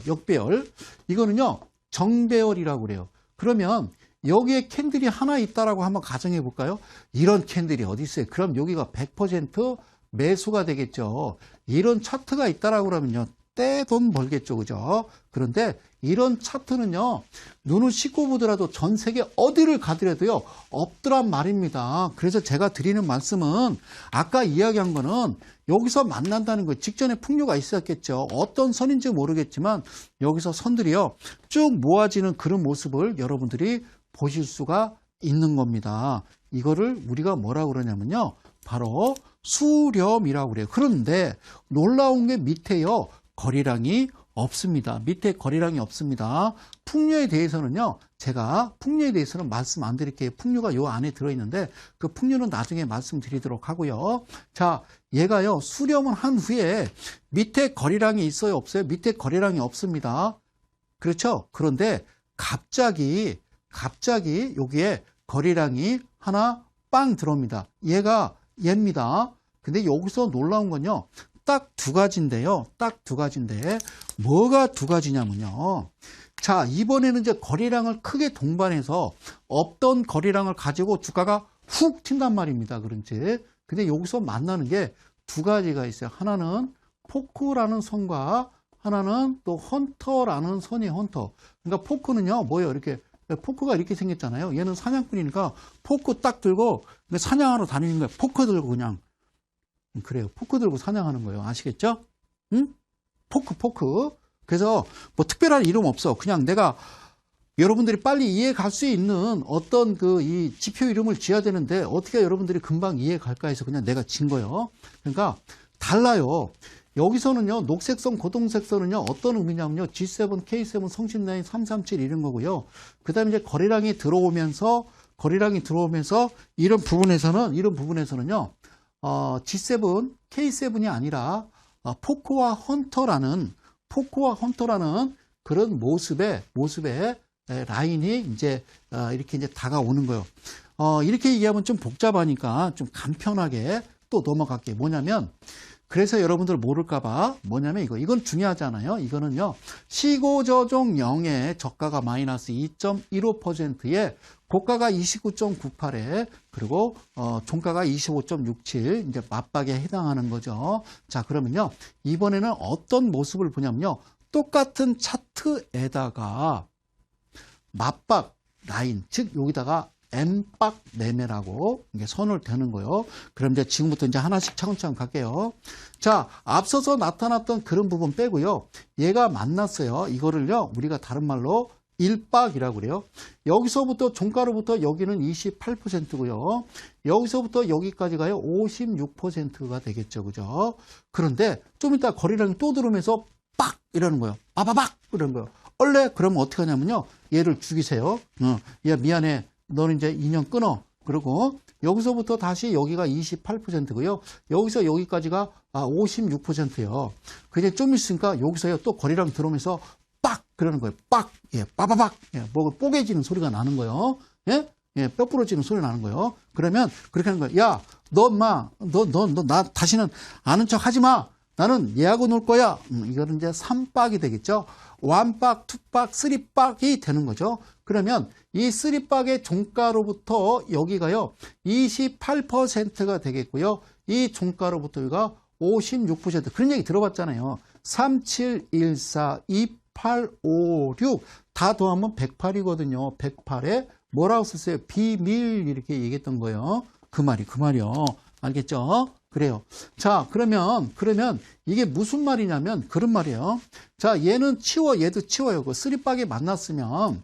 역배열. 이거는요, 정배열이라고 그래요. 그러면 여기에 캔들이 하나 있다라고 한번 가정해 볼까요? 이런 캔들이 어디 있어요? 그럼 여기가 100% 매수가 되겠죠. 이런 차트가 있다라고 그러면요, 떼돈 벌겠죠. 그죠? 그런데 이런 차트는요, 눈을 씻고 보더라도 전 세계 어디를 가더라도요, 없더란 말입니다. 그래서 제가 드리는 말씀은 아까 이야기한 거는 여기서 만난다는 거 직전에 풍류가 있었겠죠. 어떤 선인지 모르겠지만 여기서 선들이요, 쭉 모아지는 그런 모습을 여러분들이 보실 수가 있는 겁니다. 이거를 우리가 뭐라고 그러냐면요, 바로 수렴이라고 그래요. 그런데 놀라운 게 밑에요, 거리량이 없습니다. 밑에 거리량이 없습니다. 풍류에 대해서는요, 제가 풍류에 대해서는 말씀 안 드릴게요. 풍류가 요 안에 들어있는데 그 풍류는 나중에 말씀드리도록 하고요. 자, 얘가요, 수렴을 한 후에 밑에 거리량이 있어요, 없어요? 밑에 거리량이 없습니다. 그렇죠? 그런데 갑자기 여기에 거리량이 하나 빵 들어옵니다. 얘입니다. 근데 여기서 놀라운 건요, 딱 두 가지인데요. 딱 두 가지인데 뭐가 두 가지냐면요. 자, 이번에는 이제 거래량을 크게 동반해서 없던 거래량을 가지고 주가가 훅 튄단 말입니다. 그런지. 근데 여기서 만나는 게 두 가지가 있어요. 하나는 포크라는 선과 하나는 또 헌터라는 선이 헌터. 그러니까 포크는요, 뭐예요? 이렇게 포크가 이렇게 생겼잖아요. 얘는 사냥꾼이니까 포크 딱 들고 사냥하러 다니는 거예요. 포크 들고 그냥. 그래요. 포크 들고 사냥하는 거예요. 아시겠죠? 응? 포크. 그래서 뭐 특별한 이름 없어. 그냥 내가 여러분들이 빨리 이해 갈 수 있는 어떤 이 지표 이름을 지어야 되는데 어떻게 여러분들이 금방 이해 갈까 해서 그냥 내가 진 거예요. 그러니까 달라요. 여기서는요, 녹색선, 고동색선은요, 어떤 의미냐면요, G7, K7, 성신라인 337 이런 거고요. 그 다음에 이제 거래량이 들어오면서 이런 부분에서는요, G7, K7이 아니라 포크와 헌터라는 그런 모습의 라인이 이제 이렇게 이제 다가오는 거예요. 이렇게 얘기하면 좀 복잡하니까 좀 간편하게 또 넘어갈게요. 뭐냐면, 그래서 여러분들 모를까봐 뭐냐면 이건 중요하잖아요. 이거는요, 시고저종 0에 저가가 마이너스 2.15%에 고가가 29.98에 그리고 종가가 25.67 이제 맞박에 해당하는 거죠. 자, 그러면요, 이번에는 어떤 모습을 보냐면요, 똑같은 차트에다가 맞박 라인, 즉 여기다가 M박 매매라고 이게 선을 대는 거예요. 그럼 이제 지금부터 이제 하나씩 차근차근 갈게요. 자, 앞서서 나타났던 그런 부분 빼고요. 얘가 만났어요. 이거를요, 우리가 다른 말로 일박이라고 그래요. 여기서부터 종가로부터 여기는 28%고요. 여기서부터 여기까지 가요. 56%가 되겠죠. 그죠? 그런데 좀 이따 거래량이 또 들어오면서 빡! 이러는 거예요. 빠바박! 이러는 거예요. 원래 그러면 어떻게 하냐면요, 얘를 죽이세요. 얘 미안해. 너는 이제 인연 끊어. 그리고 여기서부터 다시 여기가 28%고요. 여기서 여기까지가 56%예요. 그게 좀 있으니까 여기서요, 또 거래량 들어오면서 빡! 그러는 거예요. 빡! 예, 빠바박! 예, 뭐가 뽀개지는 소리가 나는 거예요. 예? 예, 뼈 부러지는 소리 나는 거예요. 그러면 그렇게 하는 거예요. 야, 너 나 다시는 아는 척 하지 마. 나는 얘하고 놀 거야. 이거는 이제 3박이 되겠죠. 1박, 2박, 3박이 되는 거죠. 그러면 이 3박의 종가로부터 여기가요, 28%가 되겠고요. 이 종가로부터 여기가 56%. 그런 얘기 들어봤잖아요. 3714, 2856 다 더하면 108이거든요. 108에 뭐라고 썼어요? 비밀 이렇게 얘기했던 거예요. 그 말이요. 알겠죠? 그래요. 자, 그러면 이게 무슨 말이냐면 그런 말이에요. 자, 얘는 치워, 얘도 치워요. 그 쓰리박에 만났으면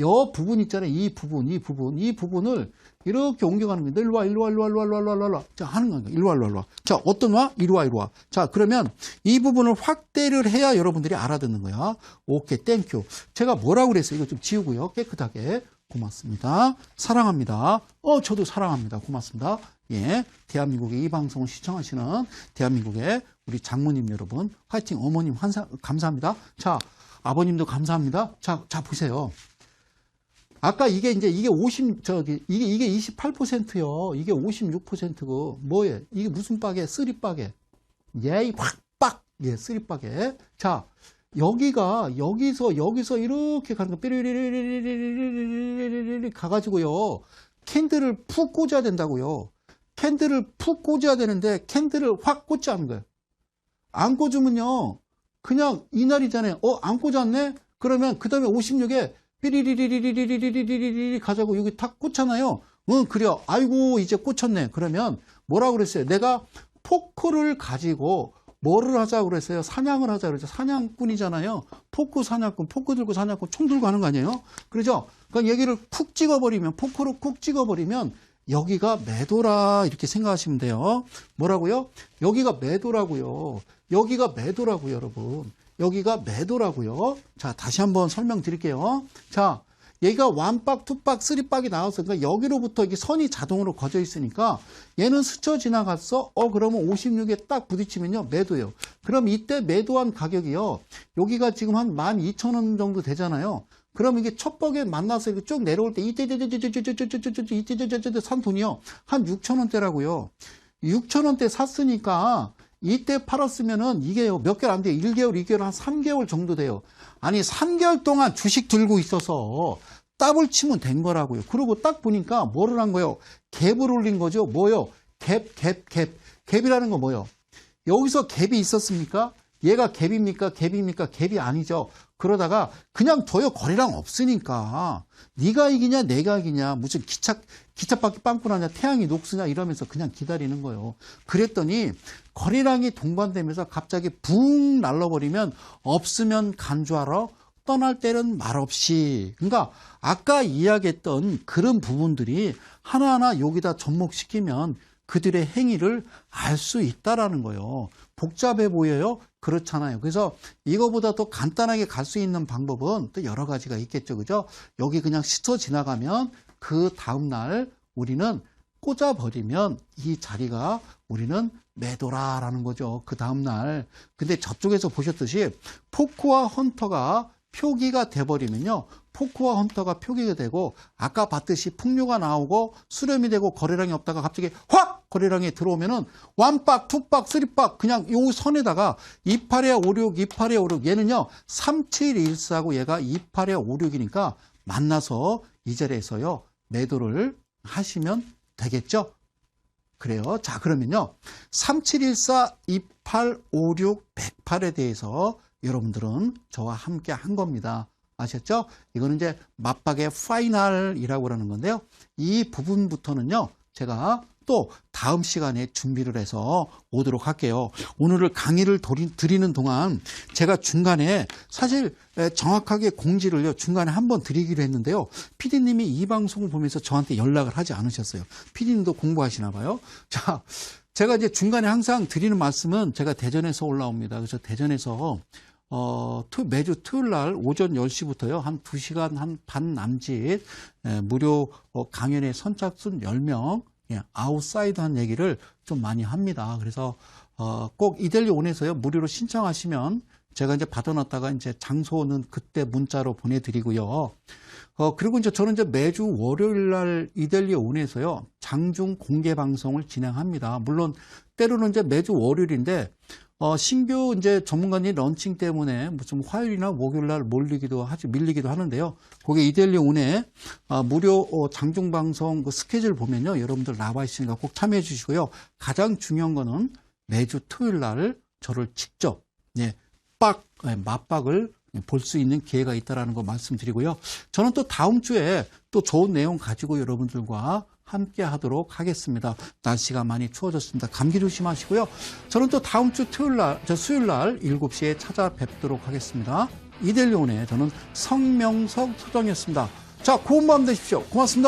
여 부분 있잖아요. 이 부분을 이렇게 옮겨가는 거예요. 일로 와, 일로 와, 일로 와, 일로 와, 일로 와, 일로 와, 일로 와. 자, 하는 거예요. 일로 와, 일로 와, 일로 와. 자, 어떤 와? 이리 와, 이리 와. 자, 그러면 이 부분을 확대를 해야 여러분들이 알아듣는 거야. 오케이, 땡큐. 제가 뭐라고 그랬어요? 이거 좀 지우고요. 깨끗하게. 고맙습니다. 사랑합니다. 저도 사랑합니다. 고맙습니다. 예. 대한민국의 이 방송을 시청하시는 대한민국의 우리 장모님 여러분, 화이팅. 어머님, 감사합니다. 자, 아버님도 감사합니다. 자, 보세요. 아까 이게 28%요. 이게 56%고, 뭐예요? 이게 무슨 박에? 쓰리박에. 예이, 확, 빡! 예, 쓰리박에. 자, 여기서 이렇게 가는 거, 삐리리리리리리리리리리 가가지고요. 캔들을 푹 꽂아야 된다고요. 캔들을 푹 꽂아야 되는데, 캔들을 확 꽂지 않은 거예요. 안 꽂으면요. 그냥 이날이잖아요. 안 꽂았네? 그러면 그 다음에 56에 삐리리리리리리리리리리 가자고 여기 탁 꽂잖아요. 그래요. 아이고, 이제 꽂혔네. 그러면 뭐라고 그랬어요? 내가 포크를 가지고 뭐를 하자고 그랬어요? 사냥을 하자고 그랬죠. 사냥꾼이잖아요. 포크 사냥꾼, 포크 들고 사냥꾼, 총 들고 하는 거 아니에요? 그러죠? 그러니까 얘기를 쿡 찍어버리면, 포크로 쿡 찍어버리면 여기가 매도라 이렇게 생각하시면 돼요. 뭐라고요? 여기가 매도라고요. 여기가 매도라고요, 여러분. 여기가 매도라고요. 자, 다시 한번 설명드릴게요. 자, 얘가 원박, 투박, 쓰리박이 나와서 그러니까 여기로부터 이게 선이 자동으로 거져 있으니까 얘는 스쳐 지나갔어. 그러면 56에 딱 부딪히면요. 매도예요. 그럼 이때 매도한 가격이요. 여기가 지금 한 12,000원 정도 되잖아요. 그럼 이게 첫 벅에 만나서 이렇게 쭉 내려올 때 이때 산 돈이요. 한 6,000원대라고요. 6,000원대 샀으니까 이때 팔았으면은 이게요. 몇 개월 안 돼요. 1개월, 2개월, 한 3개월 정도 돼요. 아니 3개월 동안 주식 들고 있어서 더블 치면 된 거라고요. 그리고 딱 보니까 뭐를 한 거예요? 갭을 올린 거죠. 뭐요? 갭. 갭이라는 거 뭐요? 여기서 갭이 있었습니까? 얘가 갭입니까? 갭이 아니죠. 그러다가 그냥 둬요. 거래량 없으니까. 네가 이기냐 내가 이기냐 무슨 기차바퀴 빵꾸나냐 태양이 녹쓰냐 이러면서 그냥 기다리는 거예요. 그랬더니 거래량이 동반되면서 갑자기 붕 날라버리면 없으면 간주하러 떠날 때는 말없이. 그러니까 아까 이야기했던 그런 부분들이 하나하나 여기다 접목시키면 그들의 행위를 알 수 있다라는 거예요. 복잡해 보여요? 그렇잖아요. 그래서 이거보다 더 간단하게 갈 수 있는 방법은 또 여러 가지가 있겠죠. 그죠? 여기 그냥 스쳐 지나가면 그 다음날 우리는 꽂아버리면 이 자리가 우리는 매도라라는 거죠. 그 다음날. 근데 저쪽에서 보셨듯이 포크와 헌터가 표기가 돼버리면요. 포크와 헌터가 표기가 되고 아까 봤듯이 풍류가 나오고 수렴이 되고 거래량이 없다가 갑자기 확 거래량이 들어오면은 원박, 투박, 쓰리박 그냥 요 선에다가 28에 56, 28에 56 얘는요 3714고 얘가 28에 56이니까 만나서 이 자리에서요 매도를 하시면 되겠죠. 그래요. 자, 그러면요 3714, 28, 56, 108에 대해서 여러분들은 저와 함께 한 겁니다. 아셨죠? 이거는 이제 맞박의 파이널이라고 그러는 건데요. 이 부분부터는요, 제가 또 다음 시간에 준비를 해서 오도록 할게요. 오늘을 강의를 드리는 동안 제가 중간에 사실 정확하게 공지를요, 중간에 한번 드리기로 했는데요. PD님이 이 방송을 보면서 저한테 연락을 하지 않으셨어요. PD님도 공부하시나 봐요. 자, 제가 이제 중간에 항상 드리는 말씀은 제가 대전에서 올라옵니다. 그래서 대전에서 매주 토요일 날 오전 10시부터요. 한 2시간 한 반 남짓 무료 강연에 선착순 10명 아웃사이드 한 얘기를 좀 많이 합니다. 그래서 꼭 이델리온에서요. 무료로 신청하시면 제가 이제 받아놨다가 이제 장소는 그때 문자로 보내드리고요. 그리고 이제 저는 이제 매주 월요일 날 이델리온에서요. 장중 공개 방송을 진행합니다. 물론 때로는 이제 매주 월요일인데 신규 이제 전문가님 런칭 때문에 무슨 화요일이나 목요일 날 밀리기도 하는데요. 거기 이델리온에 무료 장중 방송 그 스케줄 보면요. 여러분들 나와 있으니까 꼭 참여해 주시고요. 가장 중요한 거는 매주 토요일 날 저를 직접 맞박을 볼 수 있는 기회가 있다라는 거 말씀드리고요. 저는 또 다음 주에 또 좋은 내용 가지고 여러분들과 함께 하도록 하겠습니다. 날씨가 많이 추워졌습니다. 감기 조심하시고요. 저는 또 다음 주 수요일 날 7시에 찾아뵙도록 하겠습니다. 이데일리온의 저는 성명석 소장이었습니다. 자, 고운 밤 되십시오. 고맙습니다.